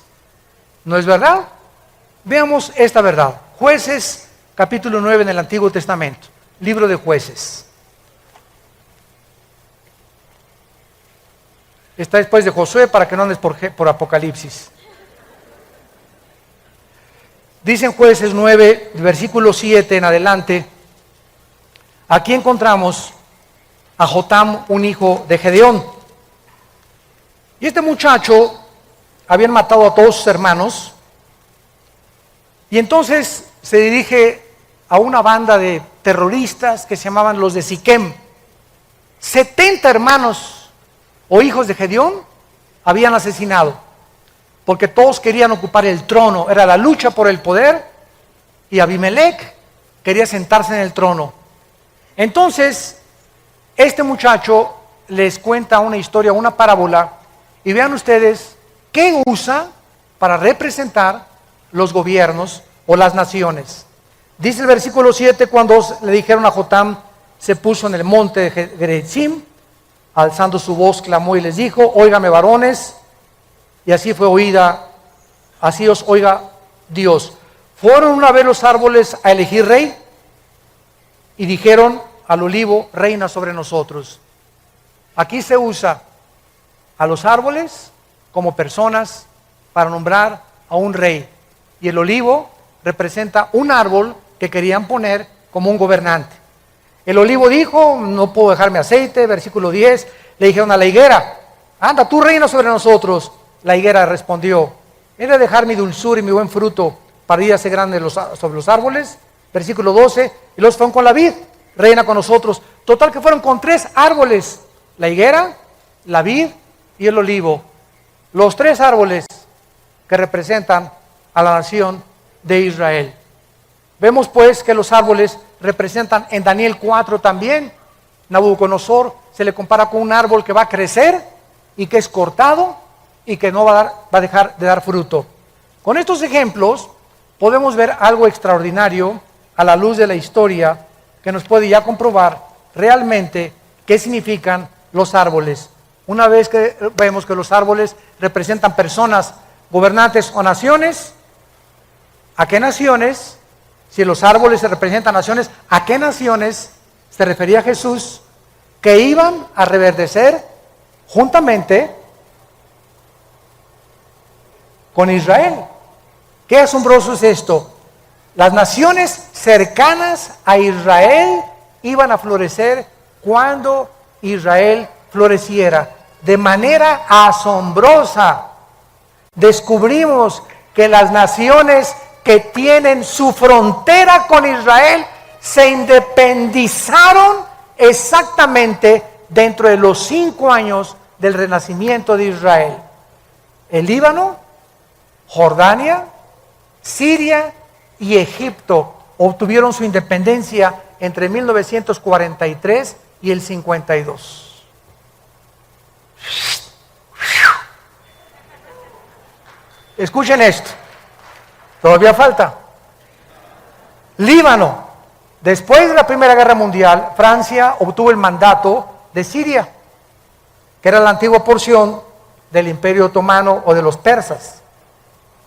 Speaker 1: ¿No es verdad? Veamos esta verdad. Jueces, capítulo 9 en el Antiguo Testamento. Libro de Jueces. Está después de Josué para que no andes por Apocalipsis. Dice en Jueces 9, versículo 7 en adelante, aquí encontramos a Jotam, un hijo de Gedeón. Y este muchacho habían matado a todos sus hermanos, y entonces se dirige a una banda de terroristas que se llamaban los de Siquem. 70 hermanos o hijos de Gedeón habían asesinado. porque todos querían ocupar el trono, era la lucha por el poder, y Abimelech quería sentarse en el trono. Entonces, este muchacho les cuenta una historia, una parábola, y vean ustedes qué usa para representar los gobiernos o las naciones. Dice el versículo 7, cuando le dijeron a Jotam, se puso en el monte de Gerizim, alzando su voz clamó y les dijo, óigame varones, y así fue oída, así os oiga Dios. Fueron una vez los árboles a elegir rey, y dijeron al olivo, reina sobre nosotros. Aquí se usa a los árboles como personas para nombrar a un rey, y el olivo representa un árbol que querían poner como un gobernante. El olivo dijo, no puedo dejarme aceite, versículo 10, le dijeron a la higuera, anda, tú reina sobre nosotros. La higuera respondió, he de dejar mi dulzura y mi buen fruto para ir a ser grande sobre los árboles. Versículo 12, y los fueron con la vid, reina con nosotros. Total que fueron con 3 árboles, la higuera, la vid y el olivo. Los 3 árboles que representan a la nación de Israel. Vemos pues que los árboles representan en Daniel 4 también. Nabucodonosor se le compara con un árbol que va a crecer y que es cortado y que no va a dejar de dar fruto. Con estos ejemplos podemos ver algo extraordinario a la luz de la historia que nos puede ya comprobar realmente qué significan los árboles. Una vez que vemos que los árboles representan personas, gobernantes o naciones, ¿a qué naciones? Si los árboles se representan naciones, ¿a qué naciones se refería Jesús que iban a reverdecer juntamente con Israel? Qué asombroso es esto. Las naciones cercanas a Israel iban a florecer cuando Israel floreciera. De manera asombrosa, descubrimos que las naciones que tienen su frontera con Israel se independizaron exactamente dentro de los 5 años del renacimiento de Israel. El Líbano, Jordania, Siria y Egipto obtuvieron su independencia entre 1943 y el 52. Escuchen esto. Todavía falta. Líbano. Después de la Primera Guerra Mundial, Francia obtuvo el mandato de Siria, que era la antigua porción del Imperio Otomano o de los persas.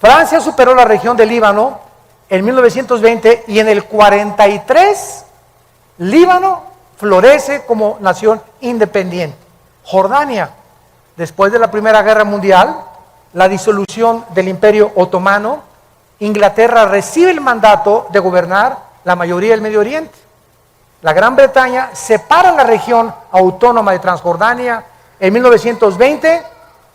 Speaker 1: Francia superó la región del Líbano en 1920 y en el 43 Líbano florece como nación independiente. Jordania, después de la Primera Guerra Mundial, la disolución del Imperio Otomano, Inglaterra recibe el mandato de gobernar la mayoría del Medio Oriente. La Gran Bretaña separa la región autónoma de Transjordania en 1920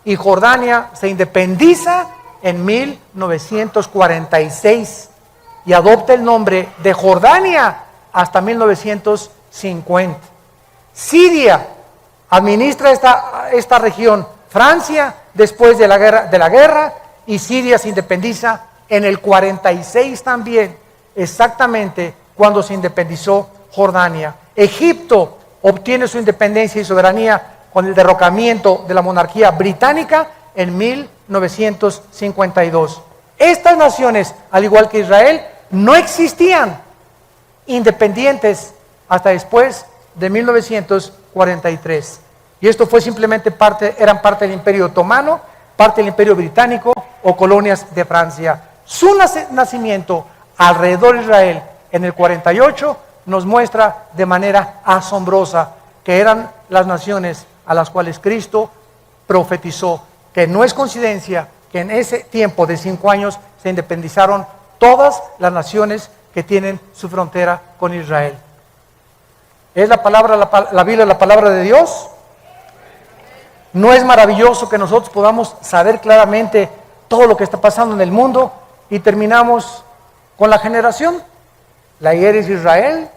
Speaker 1: y Jordania se independiza en 1946 y adopta el nombre de Jordania hasta 1950. Siria administra esta región Francia después de la guerra y Siria se independiza en el 46 también, exactamente cuando se independizó Jordania. Egipto obtiene su independencia y soberanía con el derrocamiento de la monarquía británica en 1952. Estas naciones, al igual que Israel, no existían independientes hasta después de 1943. Y esto fue simplemente eran parte del Imperio Otomano, parte del Imperio Británico o colonias de Francia. Su nacimiento alrededor de Israel en el 48 nos muestra de manera asombrosa que eran las naciones a las cuales Cristo profetizó, que no es coincidencia que en ese tiempo de 5 años se independizaron todas las naciones que tienen su frontera con Israel. ¿Es la Biblia la palabra de Dios? ¿No es maravilloso que nosotros podamos saber claramente todo lo que está pasando en el mundo? Y terminamos con la generación. La higuera es Israel,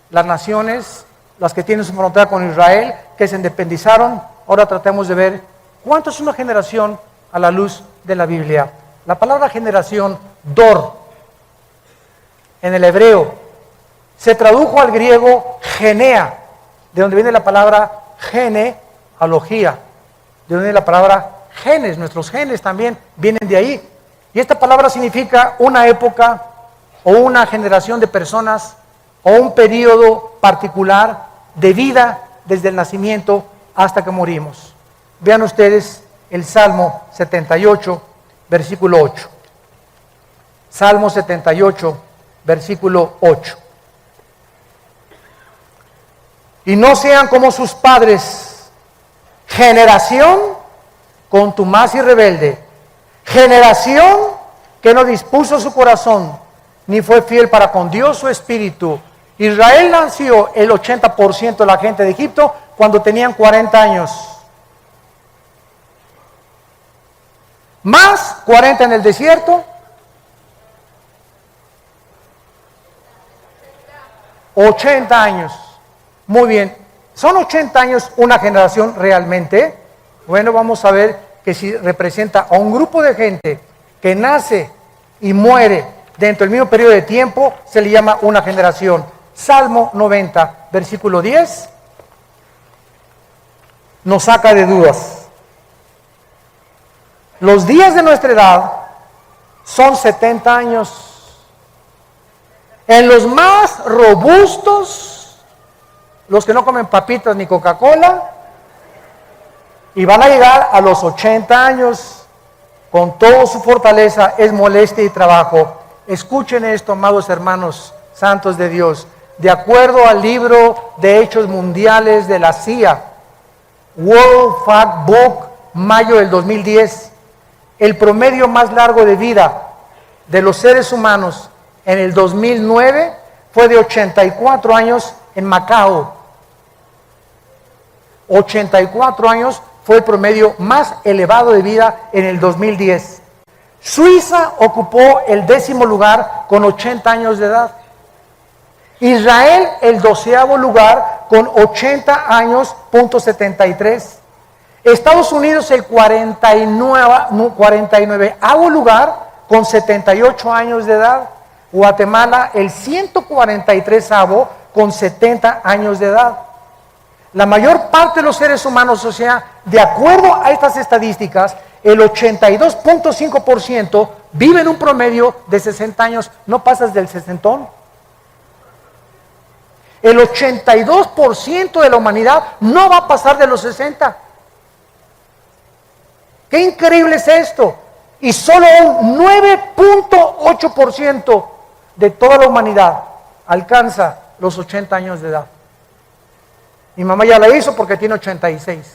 Speaker 1: las naciones, las que tienen su frontera con Israel, que se independizaron. Ahora tratemos de ver cuánto es una generación a la luz de la Biblia. La palabra generación, dor, en el hebreo, se tradujo al griego genea, de donde viene la palabra genealogía, de donde viene la palabra genes, nuestros genes también vienen de ahí. Y esta palabra significa una época o una generación de personas o un periodo particular de vida desde el nacimiento hasta que morimos. Vean ustedes el Salmo 78, versículo 8. Salmo 78, versículo 8. Y no sean como sus padres, generación contumaz y rebelde, generación que no dispuso su corazón, ni fue fiel para con Dios su espíritu. Israel nació el 80% de la gente de Egipto cuando tenían 40 años. Más 40 en el desierto. 80 años. Muy bien. ¿Son 80 años una generación realmente? Bueno, vamos a ver que si representa a un grupo de gente que nace y muere dentro del mismo periodo de tiempo, se le llama una generación. Salmo 90, versículo 10, nos saca de dudas. Los días de nuestra edad son 70 años. En los más robustos, los que no comen papitas ni Coca-Cola, y van a llegar a los 80 años con toda su fortaleza, es molestia y trabajo. Escuchen esto, amados hermanos santos de Dios. De acuerdo al libro de Hechos Mundiales de la CIA, World Factbook, mayo del 2010, el promedio más largo de vida de los seres humanos en el 2009 fue de 84 años en Macao. 84 años fue el promedio más elevado de vida en el 2010. Suiza ocupó el 10º lugar con 80 años de edad. Israel el 12º lugar con 80 años, punto 73. Estados Unidos el 49º lugar con 78 años de edad. Guatemala el 143º con 70 años de edad. La mayor parte de los seres humanos, o sea, de acuerdo a estas estadísticas, el 82.5% vive en un promedio de 60 años. ¿No pasas del sesentón? El 82% de la humanidad no va a pasar de los 60. ¡Qué increíble es esto! Y solo un 9.8% de toda la humanidad alcanza los 80 años de edad. Mi mamá ya la hizo porque tiene 86.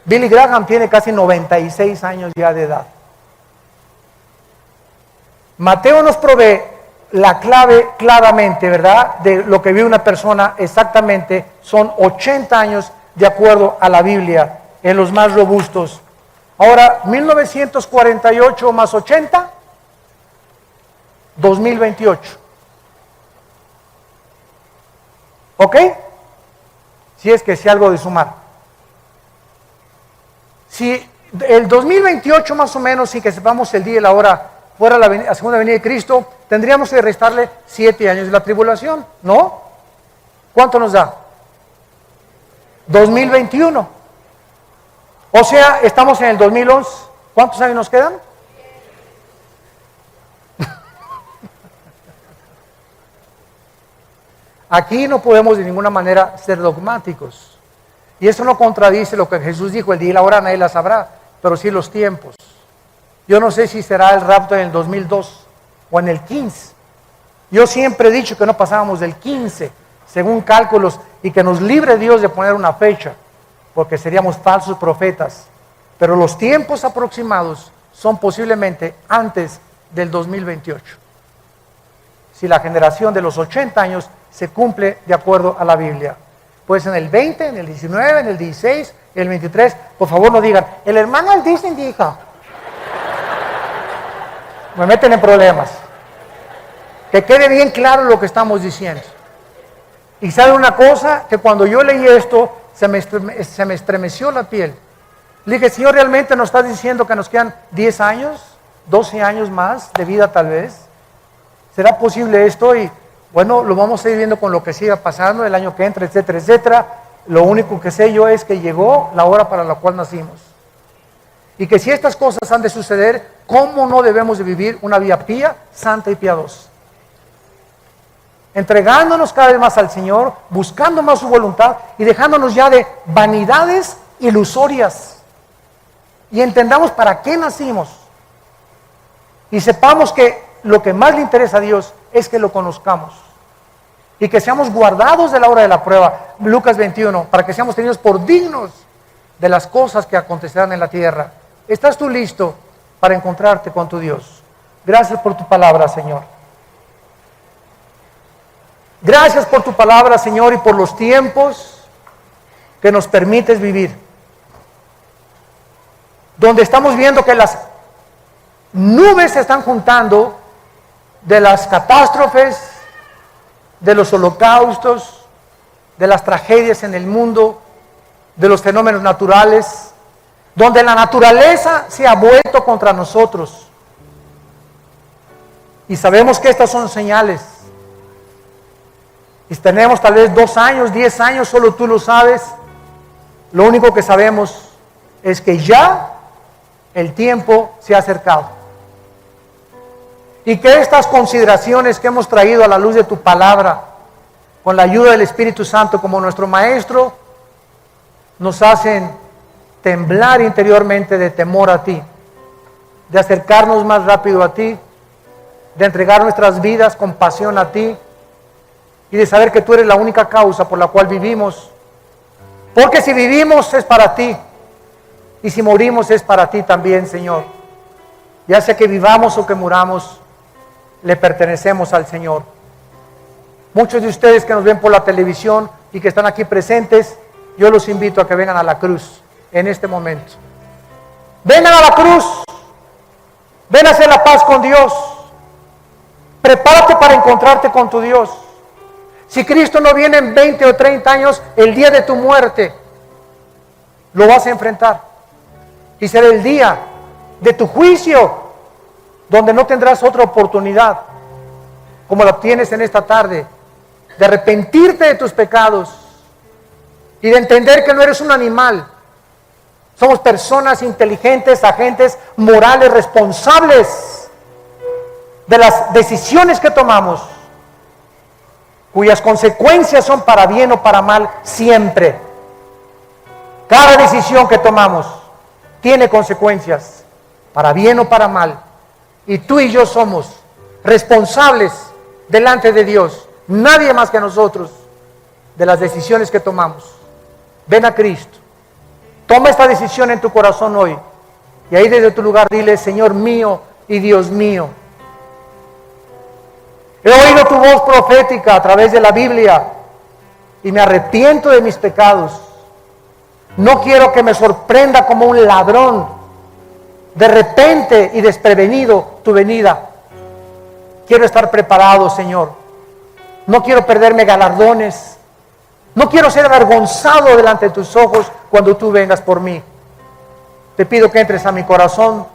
Speaker 1: Billy Graham tiene casi 96 años ya de edad. Mateo nos provee la clave claramente, ¿verdad? De lo que vive una persona exactamente, son 80 años de acuerdo a la Biblia, en los más robustos. Ahora, 1948 más 80, 2028. ¿Ok? Si es que sé algo de sumar. Si el 2028 más o menos, sin que sepamos el día y la hora, fuera la segunda venida de Cristo, tendríamos que restarle 7 años de la tribulación, ¿no? ¿Cuánto nos da? 2021. O sea, estamos en el 2011. ¿Cuántos años nos quedan? Aquí no podemos de ninguna manera ser dogmáticos. Y eso no contradice lo que Jesús dijo, el día y la hora nadie la sabrá, pero sí los tiempos. Yo no sé si será el rapto en el 2002 o en el 15. Yo siempre he dicho que no pasábamos del 15, según cálculos, y que nos libre Dios de poner una fecha, porque seríamos falsos profetas. Pero los tiempos aproximados son posiblemente antes del 2028. Si la generación de los 80 años se cumple de acuerdo a la Biblia. Pues en el 20, en el 19, en el 16, en el 23, por favor no digan, el hermano Disney dijo. Me meten en problemas. Que quede bien claro lo que estamos diciendo. Y sabe una cosa, que cuando yo leí esto, se me estremeció la piel. Le dije, Señor, ¿realmente nos estás diciendo que nos quedan 10 años, 12 años más de vida tal vez? ¿Será posible esto? Y bueno, lo vamos a ir viendo con lo que siga pasando el año que entra, etcétera, etcétera. Lo único que sé yo es que llegó la hora para la cual nacimos. Y que si estas cosas han de suceder, ¿cómo no debemos de vivir una vida pía, santa y piadosa? Entregándonos cada vez más al Señor, buscando más su voluntad y dejándonos ya de vanidades ilusorias. Y entendamos para qué nacimos. Y sepamos que lo que más le interesa a Dios es que lo conozcamos. Y que seamos guardados de la hora de la prueba. Lucas 21, para que seamos tenidos por dignos de las cosas que acontecerán en la tierra. ¿Estás tú listo para encontrarte con tu Dios? Gracias por tu palabra, Señor. Gracias por tu palabra, Señor, y por los tiempos que nos permites vivir. Donde estamos viendo que las nubes se están juntando de las catástrofes, de los holocaustos, de las tragedias en el mundo, de los fenómenos naturales, donde la naturaleza se ha vuelto contra nosotros. Y sabemos que estas son señales. Y tenemos tal vez 2 años, 10 años, solo tú lo sabes. Lo único que sabemos es que ya el tiempo se ha acercado. Y que estas consideraciones que hemos traído a la luz de tu palabra, con la ayuda del Espíritu Santo como nuestro Maestro, nos hacen temblar interiormente de temor a ti, de acercarnos más rápido a ti, de entregar nuestras vidas con pasión a ti, y de saber que tú eres la única causa por la cual vivimos. Porque si vivimos es para ti, y si morimos es para ti también, Señor. Ya sea que vivamos o que muramos, le pertenecemos al Señor. Muchos de ustedes que nos ven por la televisión y que están aquí presentes, yo los invito a que vengan a la cruz en este momento. Vengan a la cruz. Ven a hacer la paz con Dios. Prepárate para encontrarte con tu Dios. Si Cristo no viene en 20 o 30 años, el día de tu muerte, lo vas a enfrentar. Y será el día de tu juicio, donde no tendrás otra oportunidad, como la tienes en esta tarde, de arrepentirte de tus pecados y de entender que no eres un animal. Somos personas inteligentes, agentes morales, responsables de las decisiones que tomamos, cuyas consecuencias son para bien o para mal siempre. Cada decisión que tomamos tiene consecuencias, para bien o para mal. Y tú y yo somos responsables delante de Dios, nadie más que nosotros, de las decisiones que tomamos. Ven a Cristo, toma esta decisión en tu corazón hoy, y ahí desde tu lugar dile: Señor mío y Dios mío, he oído tu voz profética a través de la Biblia y me arrepiento de mis pecados. No quiero que me sorprenda como un ladrón de repente y desprevenido tu venida. Quiero estar preparado, Señor. No quiero perderme galardones. No quiero ser avergonzado delante de tus ojos cuando tú vengas por mí. Te pido que entres a mi corazón.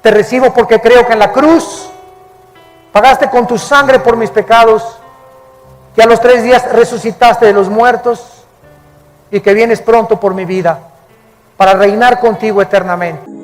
Speaker 1: Te recibo porque creo que en la cruz pagaste con tu sangre por mis pecados, que a los 3 días resucitaste de los muertos y que vienes pronto por mi vida para reinar contigo eternamente.